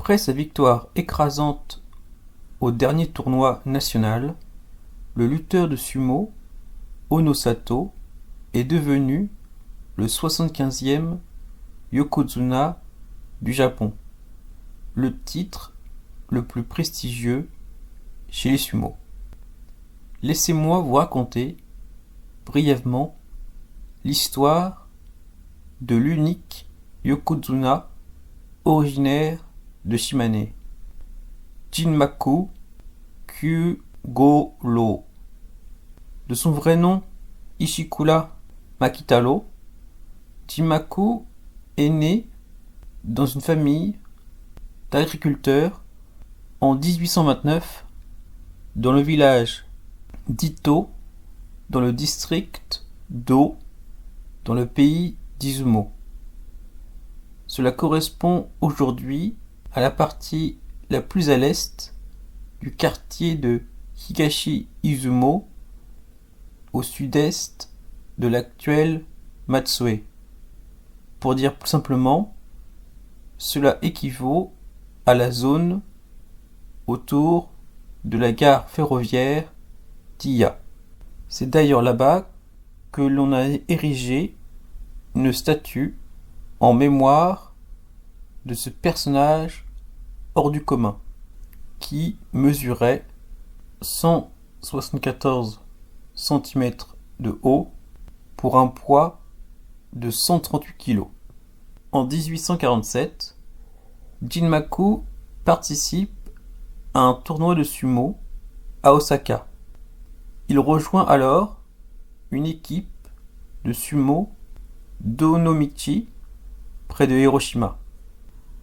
Après sa victoire écrasante au dernier tournoi national, le lutteur de sumo Ono Sato est devenu le 75e yokozuna du Japon, le titre le plus prestigieux chez les sumo. Laissez-moi vous raconter brièvement l'histoire de l'unique yokozuna originaire de Shimane, Jinmaku Kyugoro. De son vrai nom, Ishikura Makitaro, Jinmaku est né dans une famille d'agriculteurs en 1829 dans le village d'Ito, dans le district d'O, dans le pays d'Izumo. Cela correspond aujourd'hui à la partie la plus à l'est du quartier de Higashi-Izumo, au sud-est de l'actuel Matsue. Pour dire plus simplement, cela équivaut à la zone autour de la gare ferroviaire d'Iya. C'est d'ailleurs là-bas que l'on a érigé une statue en mémoire de ce personnage hors du commun, qui mesurait 174 cm de haut pour un poids de 138 kg. En 1847, Jinmaku participe à un tournoi de sumo à Osaka. Il rejoint alors une équipe de sumo d'Onomichi, près de Hiroshima.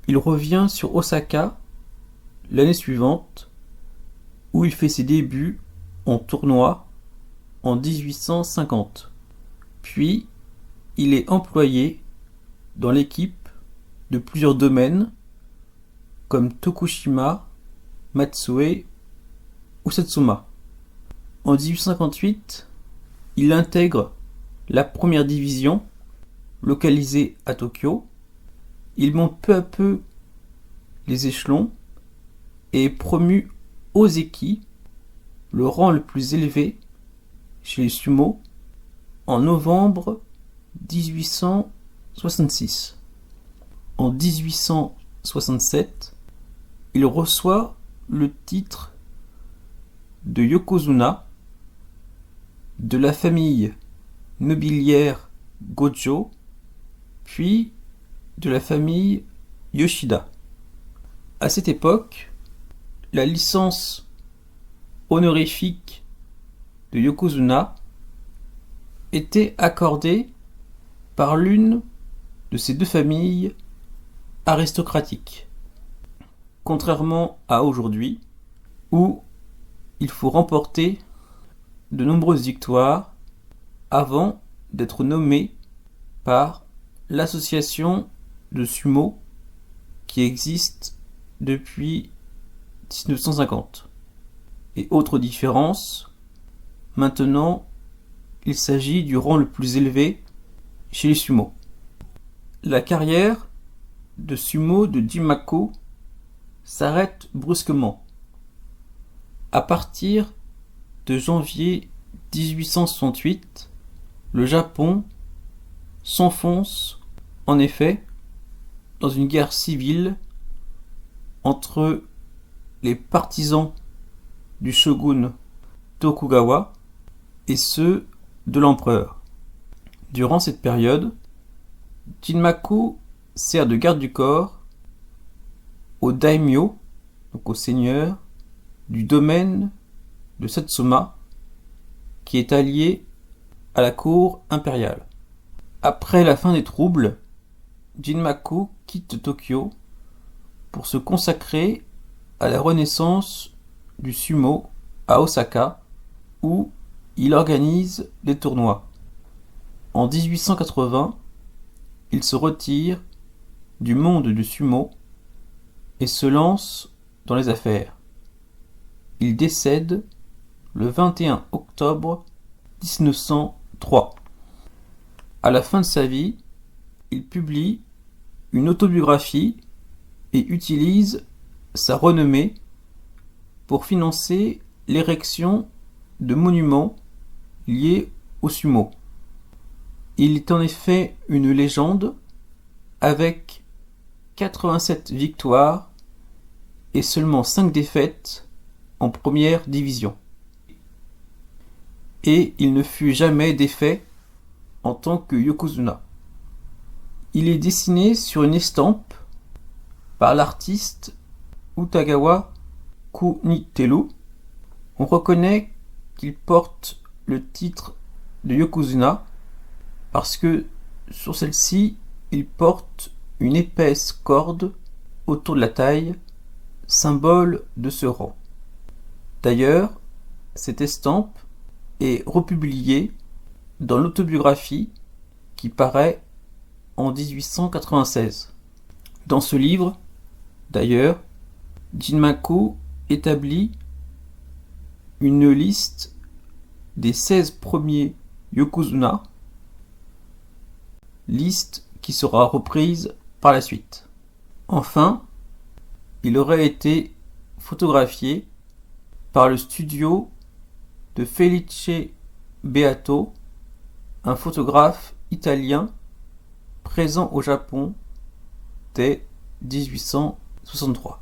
Il revient sur Osaka l'année suivante, où il fait ses débuts en tournoi en 1850. Puis, il est employé dans l'équipe de plusieurs domaines comme Tokushima, Matsue ou Satsuma. En 1858, il intègre la première division, localisée à Tokyo. Il monte peu à peu les échelons et est promu Ozeki, le rang le plus élevé chez les sumo, en novembre 1866. En 1867, il reçoit le titre de yokozuna de la famille nobiliaire Gojo, puis de la famille Yoshida. À cette époque, la licence honorifique de yokozuna était accordée par l'une de ces deux familles aristocratiques. Contrairement à aujourd'hui, où il faut remporter de nombreuses victoires avant d'être nommé par l'association de sumo qui existe depuis 1950. Et autre différence, maintenant il s'agit du rang le plus élevé chez les sumo. La carrière de sumo de Jinmaku s'arrête brusquement. À partir de janvier 1868, le Japon s'enfonce en effet dans une guerre civile entre les partisans du shogun Tokugawa et ceux de l'empereur. Durant cette période, Jinmaku sert de garde du corps au daimyo, donc au seigneur, du domaine de Satsuma, qui est allié à la cour impériale. Après la fin des troubles, Jinmaku quitte Tokyo pour se consacrer à la renaissance du sumo à Osaka, où il organise des tournois. En 1880, il se retire du monde du sumo et se lance dans les affaires. Il décède le 21 octobre 1903. À la fin de sa vie, il publie une autobiographie et utilise sa renommée pour financer l'érection de monuments liés au sumo. Il est en effet une légende avec 87 victoires et seulement 5 défaites en première division. Et il ne fut jamais défait en tant que yokozuna. Il est dessiné sur une estampe par l'artiste Utagawa Kuniteru. On reconnaît qu'il porte le titre de yokozuna parce que sur celle-ci, il porte une épaisse corde autour de la taille, symbole de ce rang. D'ailleurs, cette estampe est republiée dans l'autobiographie qui paraît en 1896. Dans ce livre, d'ailleurs, Jinmaku établit une liste des 16 premiers yokozuna, liste qui sera reprise par la suite. Enfin, il aurait été photographié par le studio de Felice Beato, un photographe italien présent au Japon dès 1863.